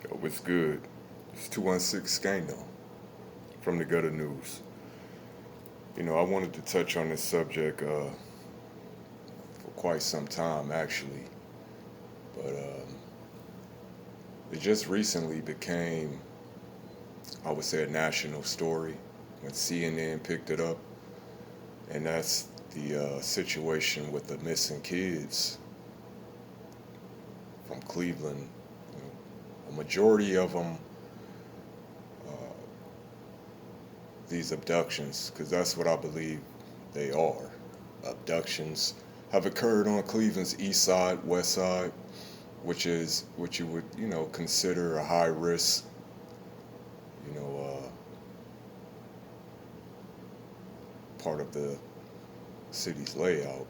Yo, what's good? It's 216 Scano from the Gutter News. I wanted to touch on this subject for quite some time, actually, but it just recently became, I would say, a national story when CNN picked it up, and that's the situation with the missing kids from Cleveland. A majority of them, these abductions, because that's what I believe they are. Abductions have occurred on Cleveland's east side, west side, which is what you would, consider a high risk, you know, part of the city's layout,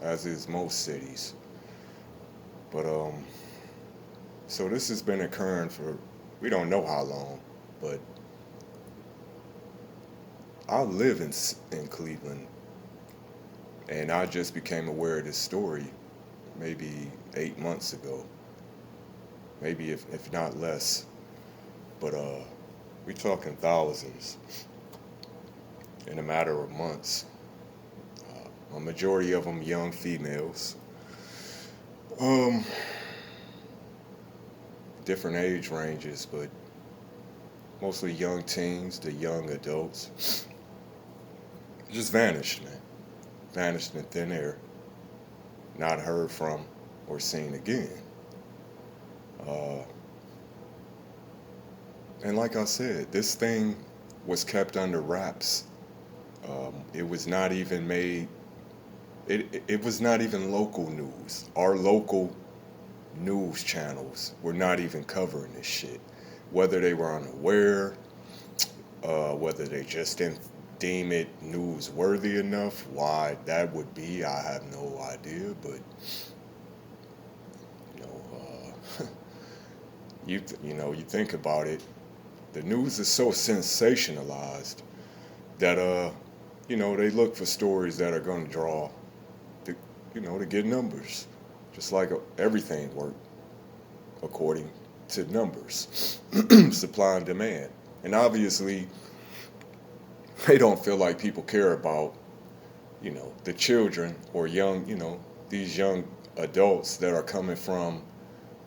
as is most cities. But so this has been occurring for we don't know how long, but I live in Cleveland, and I just became aware of this story maybe 8 months ago, maybe if not less. But we talking thousands in a matter of months. A majority of them young females, um, different age ranges, but mostly young teens to young adults. Just vanished, man. Vanished in thin air. Not heard from or seen again. Uh, and like I said, this thing was kept under wraps. It was not even made. It was not even local news. Our local news channels were not even covering this shit. Whether they were unaware, whether they just didn't deem it newsworthy enough, why that would be, I have no idea. But you know, you think about it, the news is so sensationalized that they look for stories that are going to draw, to get numbers, just like everything works according to numbers, supply and demand. And obviously, they don't feel like people care about, the children or young, these young adults that are coming from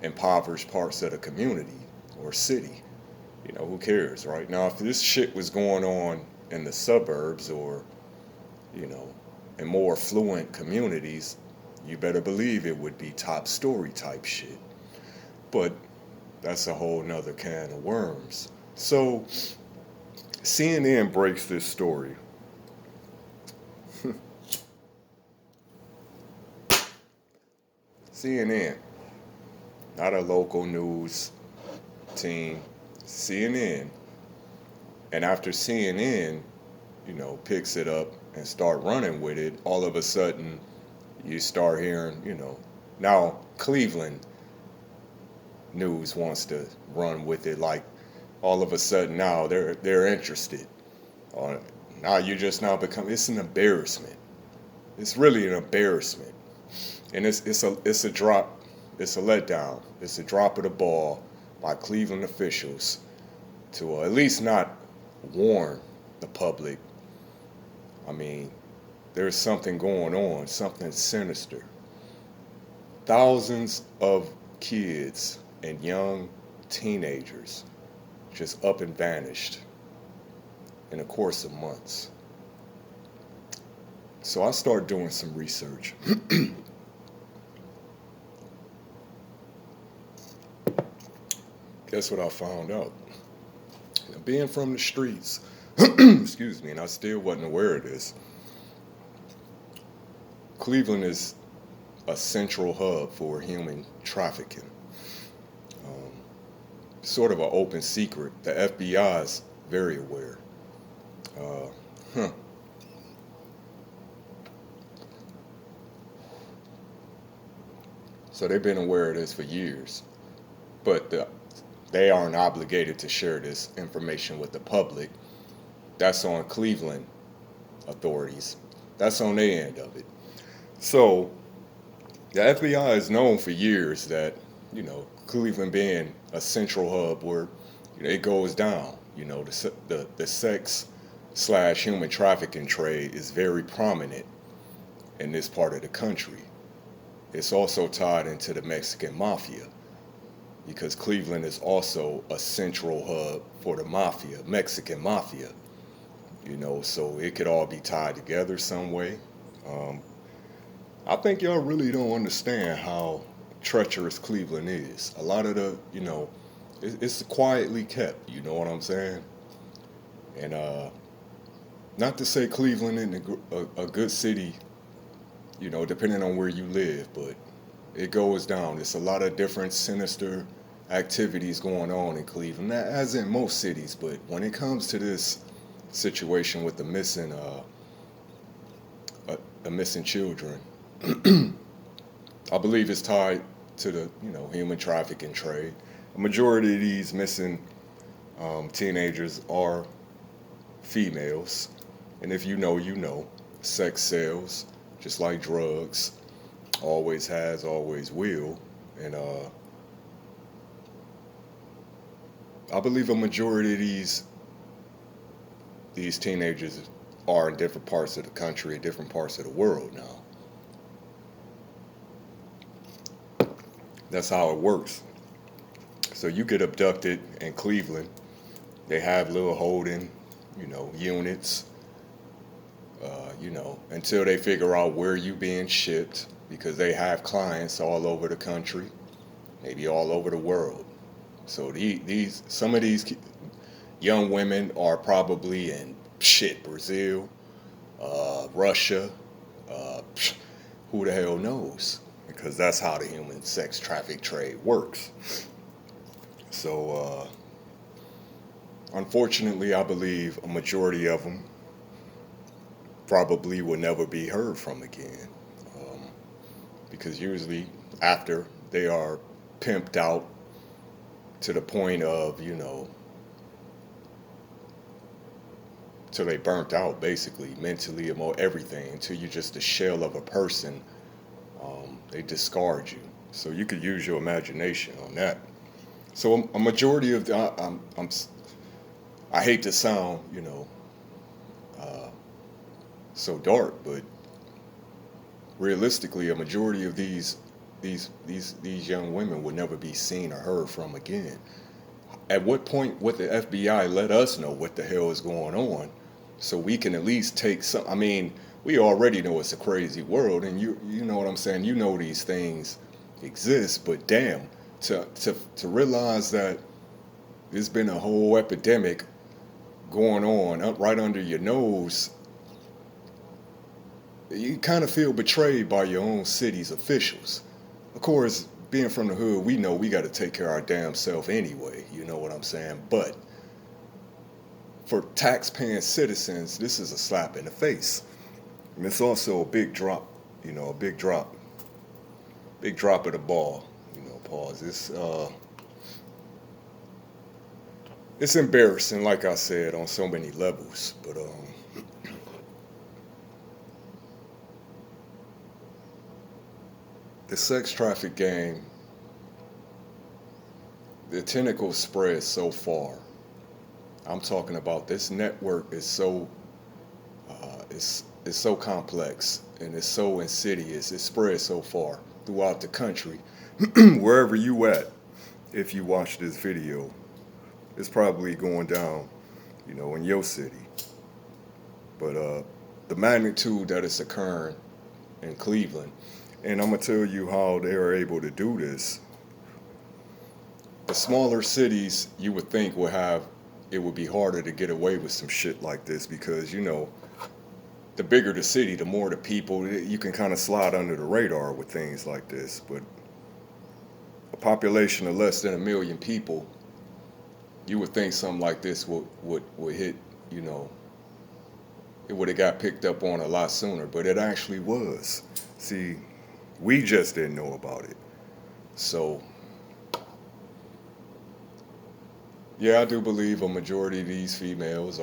impoverished parts of the community or city. Who cares, right? Now, if this shit was going on in the suburbs or, you know, in more affluent communities, you better believe it would be top story type shit. But that's a whole nother can of worms. So CNN breaks this story. CNN, not a local news team, CNN. And after CNN, picks it up and start running with it, all of a sudden you start hearing, now Cleveland news wants to run with it, like all of a sudden now they're interested. Now you just now become, it's an embarrassment. It's really an embarrassment. And it's a drop, it's a letdown. It's a drop of the ball by Cleveland officials to at least not warn the public. I mean, there's something going on, something sinister. Thousands of kids and young teenagers just up and vanished in the course of months. So I started doing some research. Guess what I found out? Being from the streets, excuse me, and I still wasn't aware of this, Cleveland is a central hub for human trafficking. Um, Sort of an open secret. The FBI is very aware. Uh, huh. So they've been aware of this for years, but they aren't obligated to share this information with the public. That's on Cleveland authorities. That's on their end of it. So the FBI has known for years that, Cleveland being a central hub where it goes down. The sex slash human trafficking trade is very prominent in this part of the country. It's also tied into the Mexican mafia because Cleveland is also a central hub for the mafia, Mexican mafia. So it could all be tied together some way. Um, I think y'all really don't understand how treacherous Cleveland is. A lot of it's quietly kept. You know what I'm saying? And not to say Cleveland isn't a good city, depending on where you live, but it goes down. There's a lot of different sinister activities going on in Cleveland, as in most cities. But when it comes to this situation with the missing children, I believe it's tied to the human trafficking trade. A majority of these missing teenagers are females, and if you know, you know. Sex sells, just like drugs. Always has, always will, and I believe a majority of these teenagers are in different parts of the country, different parts of the world now. That's how it works. So you get abducted in Cleveland. They have little holding, units, until they figure out where you being shipped because they have clients all over the country, maybe all over the world. So some of these young women are probably in Brazil, Russia, who the hell knows? Because that's how the human sex traffic trade works. So, unfortunately, I believe a majority of them probably will never be heard from again. Because usually after they are pimped out to the point of, till they burnt out basically, mentally, everything, until you're just a shell of a person, they discard you. So you could use your imagination on that. So a majority of I hate to sound, uh, so dark, but realistically, a majority of these young women would never be seen or heard from again. At what point would the FBI let us know what the hell is going on, so we can at least take some? I mean, we already know it's a crazy world, and you know what I'm saying. You know these things exist, but damn, to realize that there's been a whole epidemic going on right under your nose, you kind of feel betrayed by your own city's officials. Of course, being from the hood, we know we got to take care of our damn self anyway. You know what I'm saying? But for tax-paying citizens, this is a slap in the face. And it's also a big drop, a big drop of the ball. Pause. It's embarrassing, like I said, on so many levels. But the sex traffic game, the tentacles spread so far. I'm talking about this network is so it's so complex and it's so insidious. It spreads so far throughout the country. Wherever you at, if you watch this video, it's probably going down, in your city. But the magnitude that it's occurring in Cleveland, and I'm gonna tell you how they are able to do this. The smaller cities, you would think it would be harder to get away with some shit like this because the bigger the city, the more the people, you can kind of slide under the radar with things like this. But a population of less than 1 million people, you would think something like this would hit, it would have got picked up on a lot sooner, but it actually was. See, we just didn't know about it. So, yeah, I do believe a majority of these females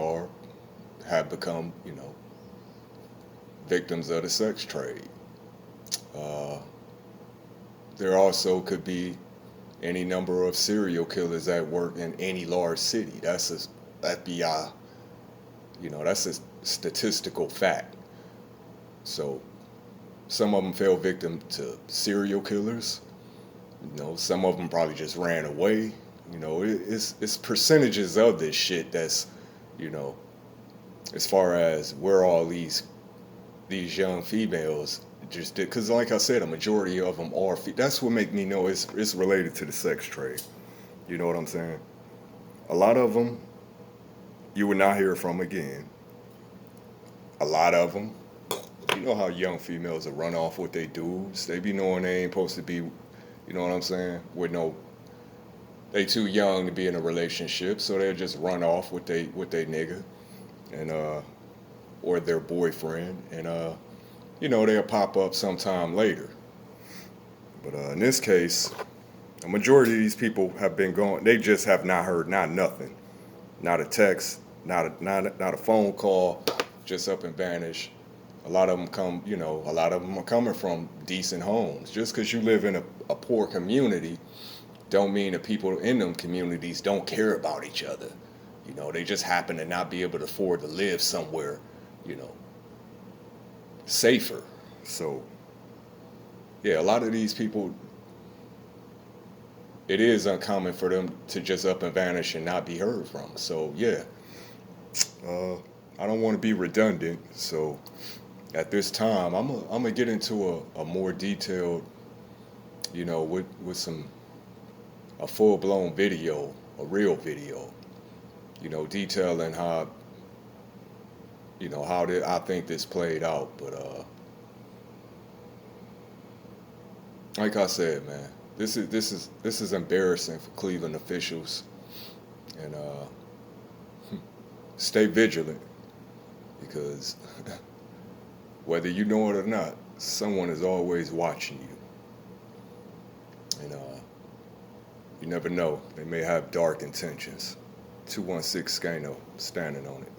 have become, victims of the sex trade. There also could be any number of serial killers that work in any large city. That be that's a statistical fact. So some of them fell victim to serial killers. Some of them probably just ran away. It's percentages of this shit that's, you know, as far as where all these young females just did. Because like I said, a majority of them are. That's what make me know it's related to the sex trade. You know what I'm saying? A lot of them you would not hear from again. A lot of them, you know how young females will run off with their dudes. They be knowing they ain't supposed to be, you know what I'm saying? With no, they too young to be in a relationship, so they'll just run off with they nigga, and or their boyfriend, and they'll pop up sometime later. But in this case, a majority of these people have been gone. They just have not heard not nothing, not a text, not a phone call, just up and vanish. A lot of them a lot of them are coming from decent homes. Just because you live in a poor community, don't mean the people in them communities don't care about each other. They just happen to not be able to afford to live somewhere, you know, safer. So, yeah, a lot of these people, it is uncommon for them to just up and vanish and not be heard from. So, yeah, I don't want to be redundant. So, at this time, I'm gonna get into a more detailed, with a full blown video, a real video, detailing how did I think this played out. But like I said, man, this is embarrassing for Cleveland officials, and stay vigilant, because whether you know it or not, someone is always watching you, and you never know, they may have dark intentions. 216 Scano, standing on it.